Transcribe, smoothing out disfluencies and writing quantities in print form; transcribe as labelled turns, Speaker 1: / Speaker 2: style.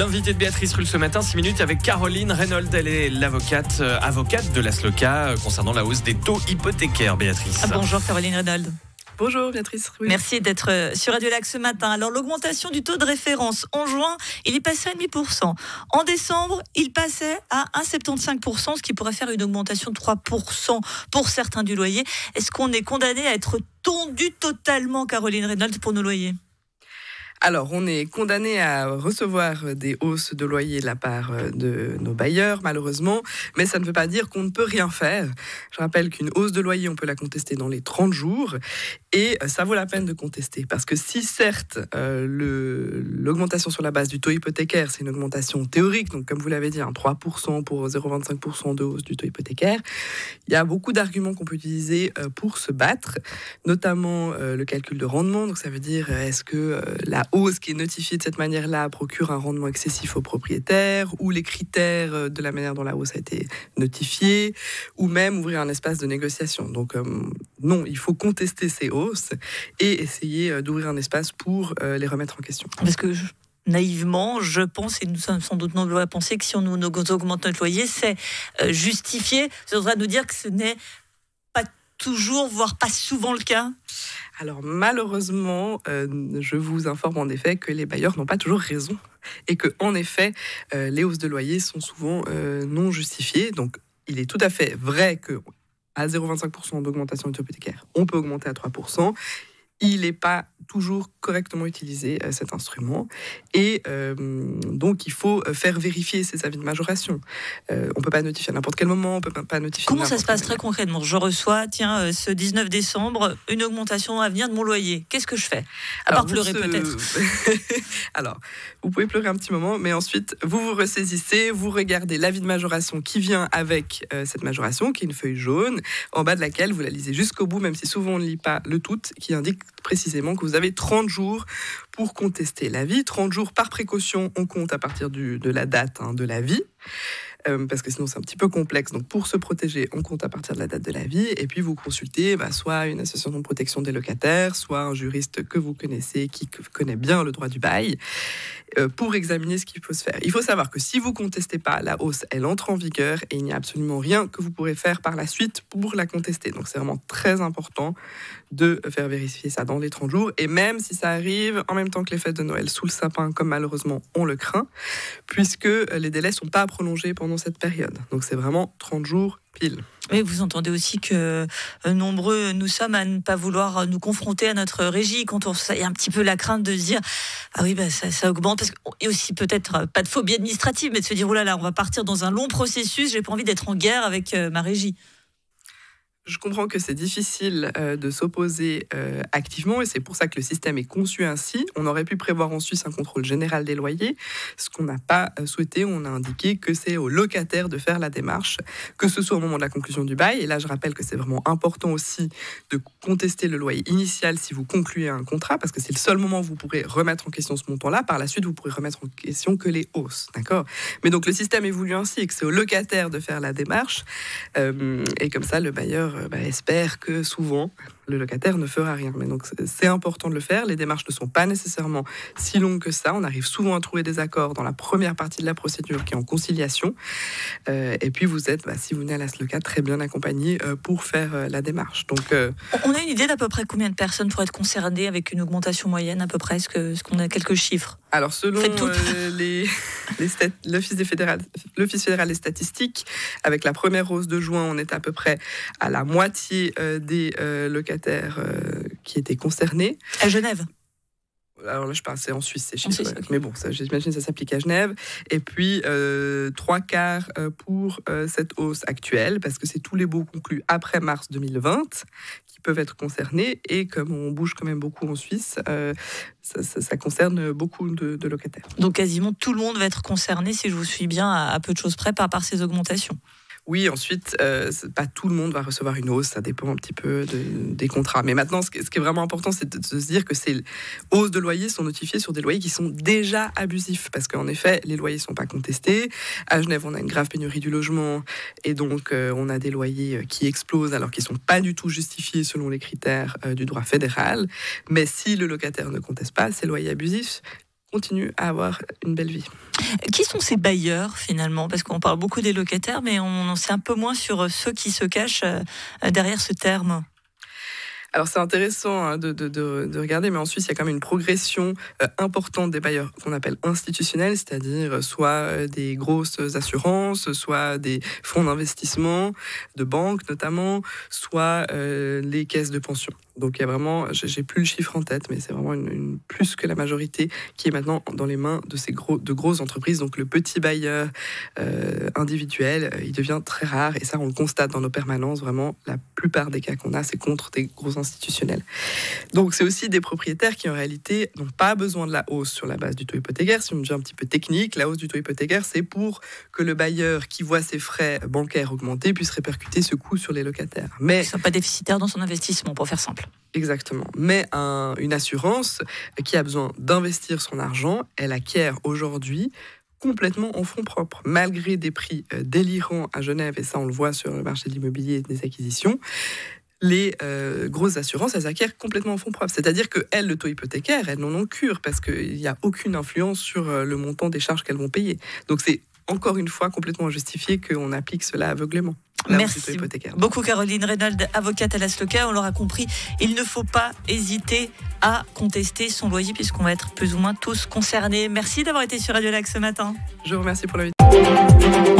Speaker 1: L'invité de Béatrice Rulle ce matin, 6 minutes avec Caroline Reynolds. Elle est l'avocate de la SLOCA concernant la hausse des taux hypothécaires, Béatrice.
Speaker 2: Bonjour Caroline Reynolds.
Speaker 3: Bonjour Béatrice. Oui.
Speaker 2: Merci d'être sur Radio Lac ce matin. Alors l'augmentation du taux de référence en juin, il est passé à 0,5%. En décembre, il passait à 1,75%, ce qui pourrait faire une augmentation de 3% pour certains du loyer. Est-ce qu'on est condamné à être tondu totalement, Caroline Reynolds, pour nos loyers ?
Speaker 3: Alors, on est condamné à recevoir des hausses de loyer de la part de nos bailleurs, malheureusement, mais ça ne veut pas dire qu'on ne peut rien faire. Je rappelle qu'une hausse de loyer, on peut la contester dans les 30 jours, et ça vaut la peine de contester, parce que si certes, l'augmentation sur la base du taux hypothécaire, c'est une augmentation théorique, donc comme vous l'avez dit, 3% pour 0,25% de hausse du taux hypothécaire, il y a beaucoup d'arguments qu'on peut utiliser pour se battre, notamment le calcul de rendement, donc ça veut dire est-ce que la hausse qui est notifiée de cette manière-là procure un rendement excessif aux propriétaires, ou les critères de la manière dont la hausse a été notifiée, ou même ouvrir un espace de négociation. Donc non, il faut contester ces hausses et essayer d'ouvrir un espace pour les remettre en question.
Speaker 2: Parce que naïvement, je pense, et nous sommes sans doute nombreux à penser que si on nous augmente notre loyer, c'est justifié. Ça voudrait nous dire que ce n'est pas toujours, voire pas souvent le cas.
Speaker 3: Alors malheureusement, je vous informe en effet que les bailleurs n'ont pas toujours raison et que en effet, les hausses de loyer sont souvent non justifiées. Donc il est tout à fait vrai que à 0,25% d'augmentation hypothécaire, on peut augmenter à 3%. Il n'est pas toujours correctement utilisé, cet instrument. Et donc, il faut faire vérifier ces avis de majoration. On ne peut pas notifier à n'importe quel moment, on ne peut pas notifier...
Speaker 2: Comment ça se passe très concrètement ? Je reçois, ce 19 décembre, une augmentation à venir de mon loyer. Qu'est-ce que je fais ? À part pleurer peut-être.
Speaker 3: Alors, vous pouvez pleurer un petit moment, mais ensuite, vous vous ressaisissez, vous regardez l'avis de majoration qui vient avec cette majoration, qui est une feuille jaune, en bas de laquelle vous la lisez jusqu'au bout, même si souvent on ne lit pas le tout, qui indique précisément que vous avez 30 jours pour contester l'avis. 30 jours par précaution, on compte à partir de la date de l'avis. Parce que sinon c'est un petit peu complexe. Donc pour se protéger, on compte à partir de la date de l'avis, et puis vous consultez soit une association de protection des locataires, soit un juriste que vous connaissez, qui connaît bien le droit du bail, pour examiner ce qu'il faut se faire. Il faut savoir que si vous ne contestez pas, la hausse, elle entre en vigueur, et il n'y a absolument rien que vous pourrez faire par la suite pour la contester. Donc c'est vraiment très important de faire vérifier ça dans les 30 jours, et même si ça arrive en même temps que les fêtes de Noël sous le sapin, comme malheureusement on le craint, puisque les délais ne sont pas prolongés pendant cette période. Donc c'est vraiment 30 jours pile.
Speaker 2: Oui, vous entendez aussi que nombreux nous sommes à ne pas vouloir nous confronter à notre régie quand il y a un petit peu la crainte de se dire ah oui, ça augmente, parce et aussi peut-être pas de phobie administrative, mais de se dire oh là là, on va partir dans un long processus, j'ai pas envie d'être en guerre avec ma régie.
Speaker 3: Je comprends que c'est difficile de s'opposer activement, et c'est pour ça que le système est conçu ainsi. On aurait pu prévoir en Suisse un contrôle général des loyers. Ce qu'on n'a pas souhaité, on a indiqué que c'est au locataire de faire la démarche, que ce soit au moment de la conclusion du bail. Et là, je rappelle que c'est vraiment important aussi de contester le loyer initial si vous concluez un contrat, parce que c'est le seul moment où vous pourrez remettre en question ce montant-là. Par la suite, vous pourrez remettre en question que les hausses. D'accord ? Mais donc, le système est voulu ainsi, et que c'est au locataire de faire la démarche. Et comme ça, le bailleur espère que souvent le locataire ne fera rien. Mais donc c'est important de le faire. Les démarches ne sont pas nécessairement si longues que ça. On arrive souvent à trouver des accords dans la première partie de la procédure qui est en conciliation. Et puis vous êtes, si vous venez à la SLOCA, très bien accompagné pour faire la démarche. Donc,
Speaker 2: on a une idée d'à peu près combien de personnes pourraient être concernées avec une augmentation moyenne à peu près ? Est-ce qu'on a quelques chiffres ?
Speaker 3: Alors selon l'Office fédéral des statistiques, avec la première hausse de juin, on est à peu près à la moitié des locataires qui étaient concernés.
Speaker 2: À Genève ?
Speaker 3: Alors là, je parle, c'est en Suisse, ces chiffres.
Speaker 2: Suisse, okay.
Speaker 3: Mais bon, ça, j'imagine que ça s'applique à Genève. Et puis, 3/4 pour cette hausse actuelle, parce que c'est tous les baux conclus après mars 2020 qui peuvent être concernés. Et comme on bouge quand même beaucoup en Suisse, ça concerne beaucoup de locataires.
Speaker 2: Donc quasiment tout le monde va être concerné, si je vous suis bien, à peu de choses près, par ces augmentations.
Speaker 3: Oui, ensuite, pas tout le monde va recevoir une hausse, ça dépend un petit peu des contrats. Mais maintenant, ce qui est vraiment important, c'est de se dire que ces hausses de loyers sont notifiées sur des loyers qui sont déjà abusifs. Parce qu'en effet, les loyers ne sont pas contestés. À Genève, on a une grave pénurie du logement. Et donc, on a des loyers qui explosent alors qu'ils ne sont pas du tout justifiés selon les critères du droit fédéral. Mais si le locataire ne conteste pas ces loyers abusifs, continuent à avoir une belle vie.
Speaker 2: Qui sont ces bailleurs finalement? Parce qu'on parle beaucoup des locataires, mais on en sait un peu moins sur ceux qui se cachent derrière ce terme.
Speaker 3: Alors c'est intéressant de regarder, mais en Suisse, il y a quand même une progression importante des bailleurs qu'on appelle institutionnels, c'est-à-dire soit des grosses assurances, soit des fonds d'investissement, de banques notamment, soit les caisses de pension. Donc il y a vraiment, j'ai plus le chiffre en tête, mais c'est vraiment une plus que la majorité qui est maintenant dans les mains de grosses entreprises. Donc le petit bailleur individuel, il devient très rare, et ça on le constate dans nos permanences. Vraiment, la plupart des cas qu'on a, c'est contre des gros institutionnels. Donc c'est aussi des propriétaires qui en réalité n'ont pas besoin de la hausse sur la base du taux hypothécaire. Si on devient un petit peu technique, la hausse du taux hypothécaire, c'est pour que le bailleur qui voit ses frais bancaires augmenter puisse répercuter ce coût sur les locataires. Mais
Speaker 2: il ne soit pas déficitaire dans son investissement, pour faire simple.
Speaker 3: Exactement. Mais une assurance qui a besoin d'investir son argent, elle acquiert aujourd'hui complètement en fonds propres, malgré des prix délirants à Genève, et ça on le voit sur le marché de l'immobilier et des acquisitions. Les grosses assurances, elles acquièrent complètement en fonds propres. C'est-à-dire qu'elles, le taux hypothécaire, elles n'en ont cure, parce qu'il n'y a aucune influence sur le montant des charges qu'elles vont payer. Donc c'est encore une fois complètement injustifié qu'on applique cela aveuglément.
Speaker 2: Merci beaucoup Caroline Reynolds, avocate à la SLOCA. On l'aura compris, il ne faut pas hésiter à contester son loyer, puisqu'on va être plus ou moins tous concernés. Merci d'avoir été sur Radio Lac ce matin.
Speaker 3: Je vous remercie pour l'invitation.